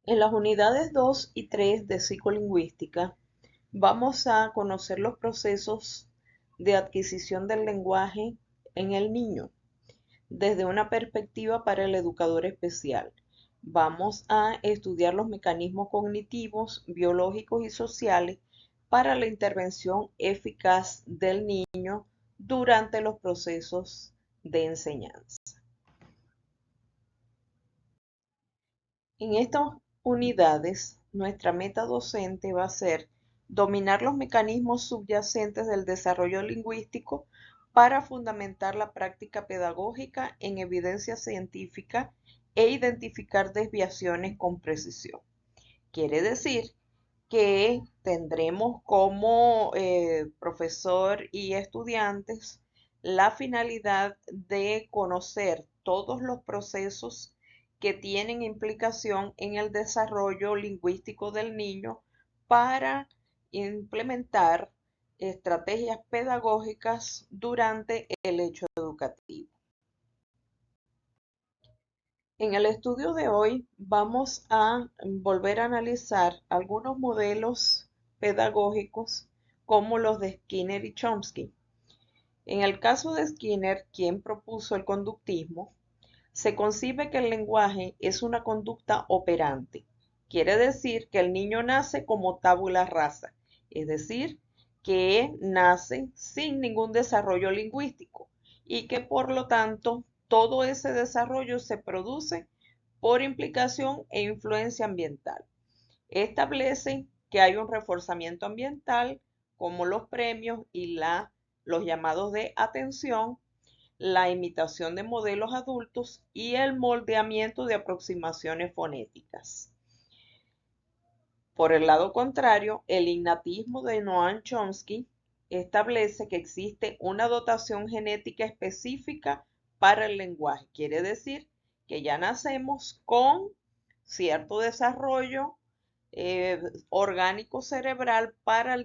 En las unidades 2 y 3 de psicolingüística vamos a conocer los procesos de adquisición del lenguaje en el niño desde una perspectiva para el educador especial. Vamos a estudiar los mecanismos cognitivos, biológicos y sociales para la intervención eficaz del niño durante los procesos de enseñanza. En estas unidades, nuestra meta docente va a ser dominar los mecanismos subyacentes del desarrollo lingüístico para fundamentar la práctica pedagógica en evidencia científica e identificar desviaciones con precisión. Quiere decir que tendremos como profesor y estudiantes la finalidad de conocer todos los procesos que tienen implicación en el desarrollo lingüístico del niño para implementar estrategias pedagógicas durante el hecho educativo. En el estudio de hoy vamos a volver a analizar algunos modelos pedagógicos como los de Skinner y Chomsky. En el caso de Skinner, quien propuso el conductismo, se concibe que el lenguaje es una conducta operante. Quiere decir que el niño nace como tabula rasa, es decir, que nace sin ningún desarrollo lingüístico y que por lo tanto todo ese desarrollo se produce por implicación e influencia ambiental. Establece que hay un reforzamiento ambiental como los premios y los llamados de atención, la imitación de modelos adultos y el moldeamiento de aproximaciones fonéticas. Por el lado contrario, el innatismo de Noam Chomsky establece que existe una dotación genética específica para el lenguaje. Quiere decir que ya nacemos con cierto desarrollo orgánico cerebral para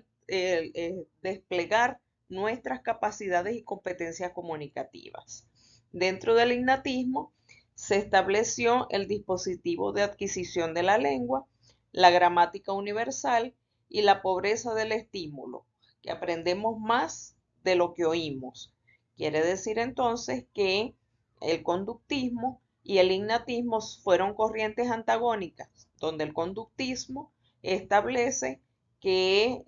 desplegar nuestras capacidades y competencias comunicativas. Dentro del innatismo se estableció el dispositivo de adquisición de la lengua, la gramática universal y la pobreza del estímulo, que aprendemos más de lo que oímos. Quiere decir entonces que el conductismo y el innatismo fueron corrientes antagónicas, donde el conductismo establece que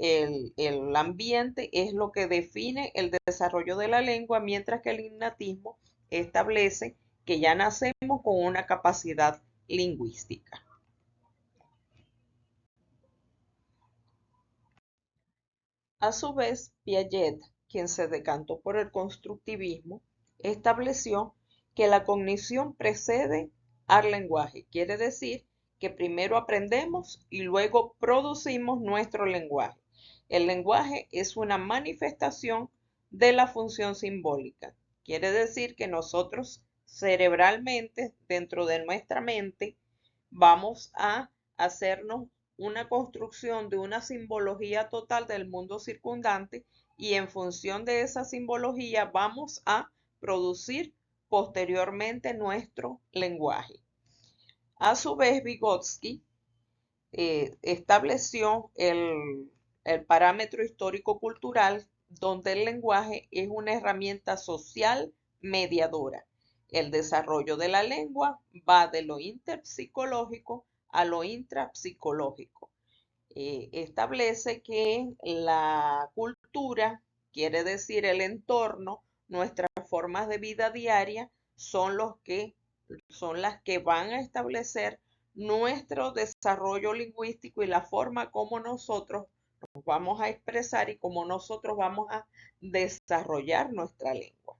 el ambiente es lo que define el desarrollo de la lengua, mientras que el innatismo establece que ya nacemos con una capacidad lingüística. A su vez, Piaget, quien se decantó por el constructivismo, estableció que la cognición precede al lenguaje. Quiere decir que primero aprendemos y luego producimos nuestro lenguaje. El lenguaje es una manifestación de la función simbólica. Quiere decir que nosotros cerebralmente, dentro de nuestra mente, vamos a hacernos una construcción de una simbología total del mundo circundante y en función de esa simbología vamos a producir posteriormente nuestro lenguaje. A su vez, Vygotsky estableció el parámetro histórico-cultural donde el lenguaje es una herramienta social mediadora. El desarrollo de la lengua va de lo interpsicológico a lo intrapsicológico. Establece que la cultura, quiere decir el entorno, nuestras formas de vida diaria son las que van a establecer nuestro desarrollo lingüístico y la forma como nosotros nos vamos a expresar y cómo nosotros vamos a desarrollar nuestra lengua.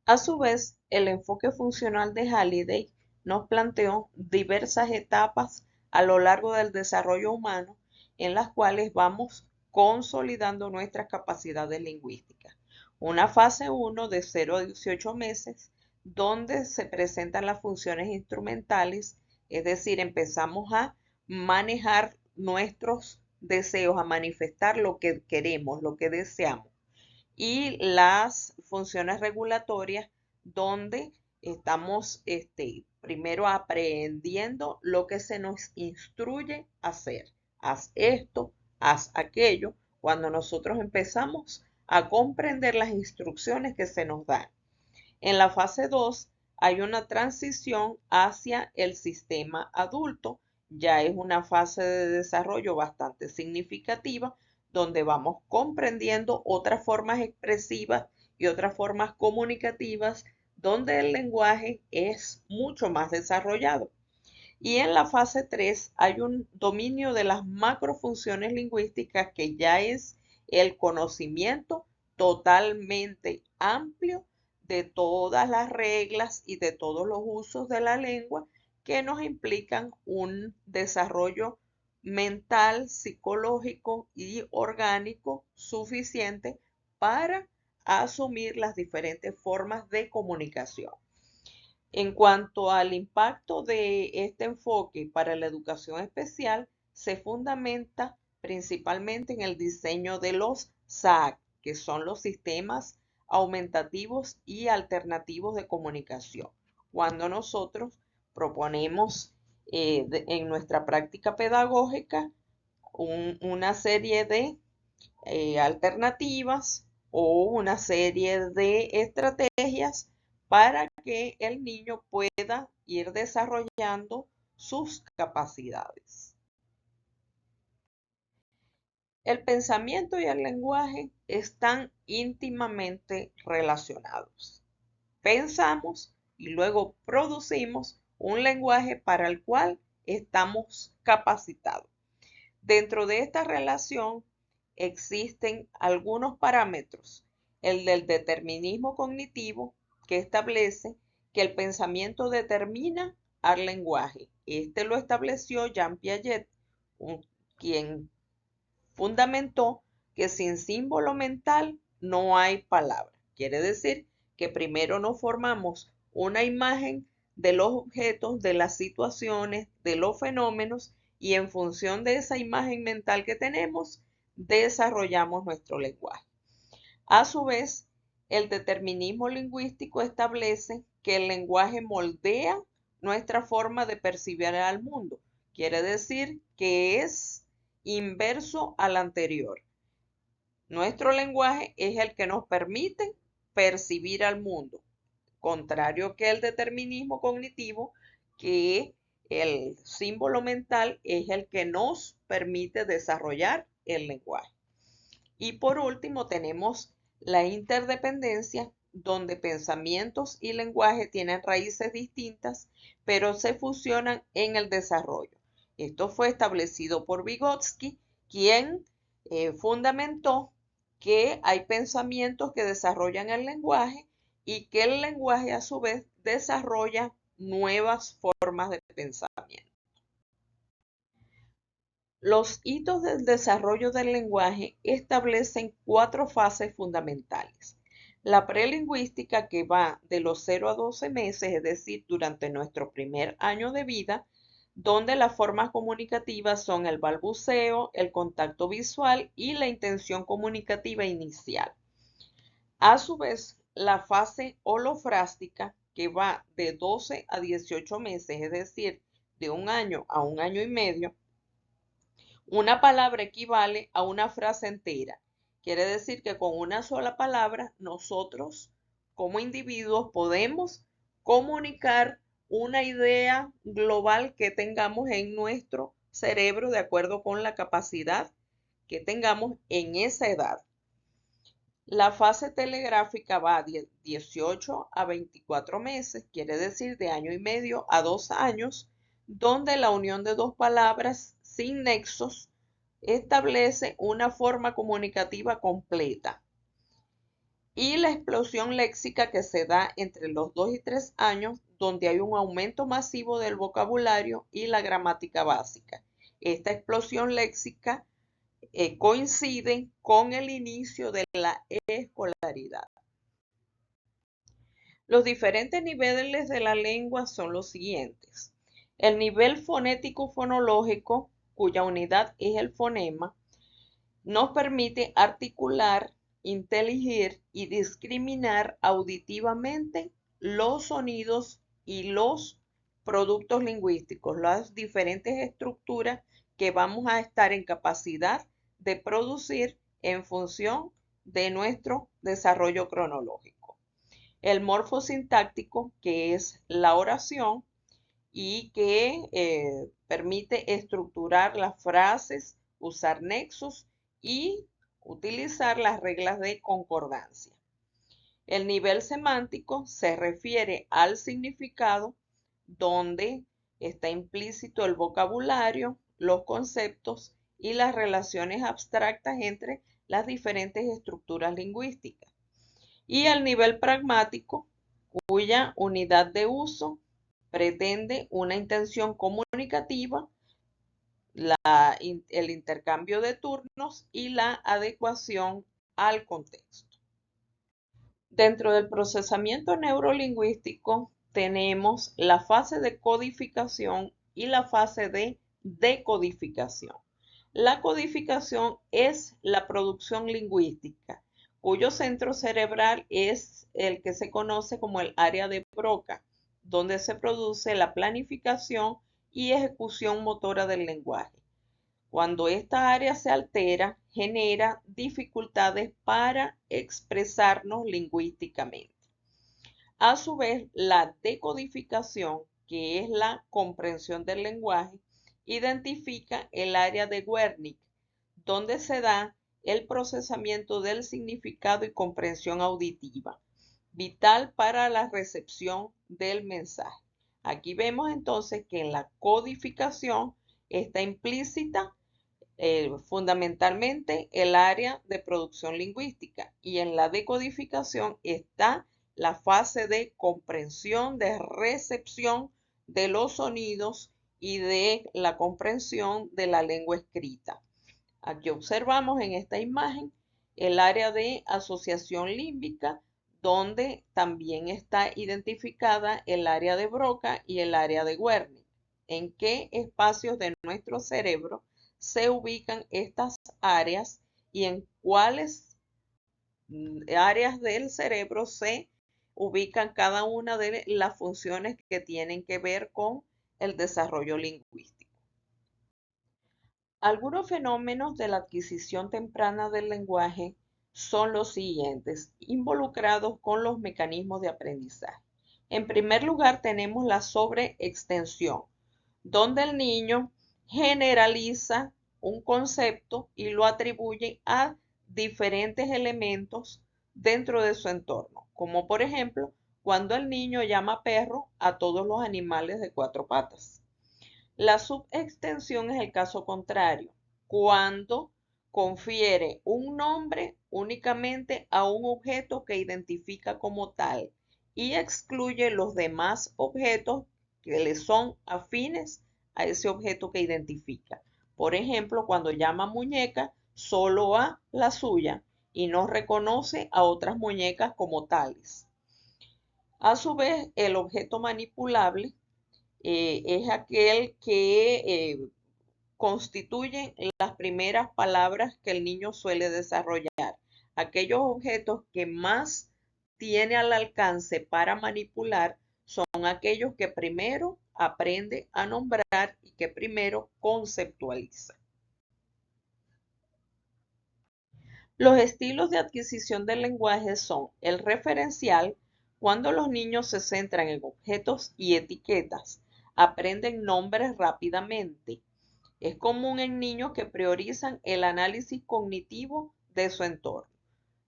A su vez, el enfoque funcional de Halliday nos planteó diversas etapas a lo largo del desarrollo humano en las cuales vamos consolidando nuestras capacidades lingüísticas. Una fase 1 de 0 a 18 meses, donde se presentan las funciones instrumentales, es decir, empezamos a manejar nuestros deseos, a manifestar lo que queremos, lo que deseamos. Y las funciones regulatorias, donde estamos primero aprendiendo lo que se nos instruye a hacer. Haz esto, haz aquello, cuando nosotros empezamos a comprender las instrucciones que se nos dan. En la fase 2 hay una transición hacia el sistema adulto. Ya es una fase de desarrollo bastante significativa donde vamos comprendiendo otras formas expresivas y otras formas comunicativas donde el lenguaje es mucho más desarrollado. Y en la fase 3 hay un dominio de las macrofunciones lingüísticas que ya es el conocimiento totalmente amplio de todas las reglas y de todos los usos de la lengua que nos implican un desarrollo mental, psicológico y orgánico suficiente para asumir las diferentes formas de comunicación. En cuanto al impacto de este enfoque para la educación especial, se fundamenta principalmente en el diseño de los SAC, que son los sistemas aumentativos y alternativos de comunicación. Cuando nosotros proponemos en nuestra práctica pedagógica una serie de alternativas o una serie de estrategias para que el niño pueda ir desarrollando sus capacidades. El pensamiento y el lenguaje están íntimamente relacionados. Pensamos y luego producimos un lenguaje para el cual estamos capacitados. Dentro de esta relación existen algunos parámetros. El del determinismo cognitivo, que establece que el pensamiento determina al lenguaje. Este lo estableció Jean Piaget, quien fundamentó que sin símbolo mental no hay palabra. Quiere decir que primero nos formamos una imagen de los objetos, de las situaciones, de los fenómenos, y en función de esa imagen mental que tenemos, desarrollamos nuestro lenguaje. A su vez, el determinismo lingüístico establece que el lenguaje moldea nuestra forma de percibir al mundo. Quiere decir que es inverso al anterior. Nuestro lenguaje es el que nos permite percibir al mundo, contrario que el determinismo cognitivo, que el símbolo mental es el que nos permite desarrollar el lenguaje. Y por último tenemos la interdependencia, donde pensamientos y lenguaje tienen raíces distintas, pero se fusionan en el desarrollo. Esto fue establecido por Vygotsky, quien fundamentó que hay pensamientos que desarrollan el lenguaje y que el lenguaje a su vez desarrolla nuevas formas de pensamiento. Los hitos del desarrollo del lenguaje establecen 4 fases fundamentales. La prelingüística, que va de los 0 a 12 meses, es decir, durante nuestro primer año de vida, donde las formas comunicativas son el balbuceo, el contacto visual y la intención comunicativa inicial. A su vez, la fase holofrástica, que va de 12 a 18 meses, es decir, de un año a un año y medio, una palabra equivale a una frase entera. Quiere decir que con una sola palabra nosotros como individuos podemos comunicar una idea global que tengamos en nuestro cerebro de acuerdo con la capacidad que tengamos en esa edad. La fase telegráfica va de 18 a 24 meses, quiere decir de año y medio a 2 años, donde la unión de dos palabras sin nexos establece una forma comunicativa completa. Y la explosión léxica, que se da entre los 2 y 3 años, donde hay un aumento masivo del vocabulario y la gramática básica. Esta explosión léxica coincide con el inicio de la escolaridad. Los diferentes niveles de la lengua son los siguientes. El nivel fonético-fonológico, cuya unidad es el fonema, nos permite articular, inteligir y discriminar auditivamente los sonidos y los productos lingüísticos, las diferentes estructuras que vamos a estar en capacidad de producir en función de nuestro desarrollo cronológico. El morfosintáctico, que es la oración y que permite estructurar las frases, usar nexos y utilizar las reglas de concordancia. El nivel semántico se refiere al significado donde está implícito el vocabulario, los conceptos y las relaciones abstractas entre las diferentes estructuras lingüísticas. Y el nivel pragmático, cuya unidad de uso pretende una intención comunicativa, el intercambio de turnos y la adecuación al contexto. Dentro del procesamiento neurolingüístico tenemos la fase de codificación y la fase de decodificación. La codificación es la producción lingüística, cuyo centro cerebral es el que se conoce como el área de Broca, donde se produce la planificación y ejecución motora del lenguaje. Cuando esta área se altera, genera dificultades para expresarnos lingüísticamente. A su vez, la decodificación, que es la comprensión del lenguaje, identifica el área de Wernicke, donde se da el procesamiento del significado y comprensión auditiva, vital para la recepción del mensaje. Aquí vemos entonces que en la codificación está implícita fundamentalmente el área de producción lingüística, y en la decodificación está la fase de comprensión, de recepción de los sonidos y de la comprensión de la lengua escrita. Aquí observamos en esta imagen el área de asociación límbica, donde también está identificada el área de Broca y el área de Wernicke. ¿En qué espacios de nuestro cerebro se ubican estas áreas y en cuáles áreas del cerebro se ubican cada una de las funciones que tienen que ver con el desarrollo lingüístico? Algunos fenómenos de la adquisición temprana del lenguaje son los siguientes, involucrados con los mecanismos de aprendizaje. En primer lugar, tenemos la sobreextensión, donde el niño generaliza un concepto y lo atribuye a diferentes elementos dentro de su entorno, como por ejemplo, cuando el niño llama perro a todos los animales de cuatro patas. La subextensión es el caso contrario, cuando confiere un nombre únicamente a un objeto que identifica como tal y excluye los demás objetos que le son afines a ese objeto que identifica. Por ejemplo, cuando llama muñeca solo a la suya y no reconoce a otras muñecas como tales. A su vez, el objeto manipulable es aquel que constituye las primeras palabras que el niño suele desarrollar. Aquellos objetos que más tiene al alcance para manipular son aquellos que primero aprende a nombrar y que primero conceptualiza. Los estilos de adquisición del lenguaje son el referencial, cuando los niños se centran en objetos y etiquetas, aprenden nombres rápidamente. Es común en niños que priorizan el análisis cognitivo de su entorno.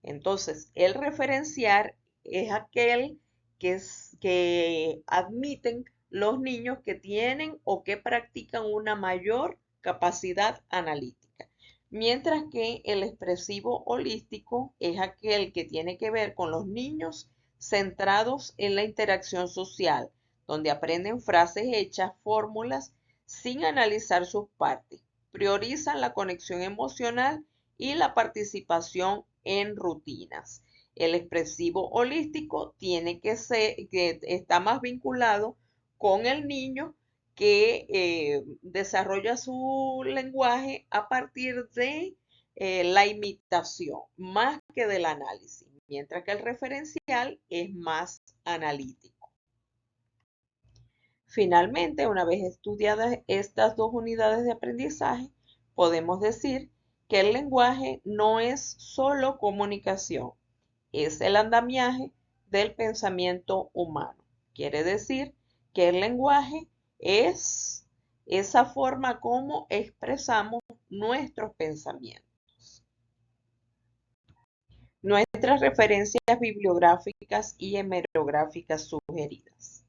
Entonces, el referenciar es aquel que admiten los niños que tienen o que practican una mayor capacidad analítica. Mientras que el expresivo holístico es aquel que tiene que ver con los niños centrados en la interacción social, donde aprenden frases hechas, fórmulas, sin analizar sus partes. Priorizan la conexión emocional y la participación en rutinas. El expresivo holístico tiene que está más vinculado con el niño que desarrolla su lenguaje a partir de la imitación, más que del análisis, mientras que el referencial es más analítico. Finalmente, una vez estudiadas estas dos unidades de aprendizaje, podemos decir que el lenguaje no es solo comunicación, es el andamiaje del pensamiento humano. Quiere decir que el lenguaje es esa forma como expresamos nuestros pensamientos. Nuestras referencias bibliográficas y hemerográficas sugeridas.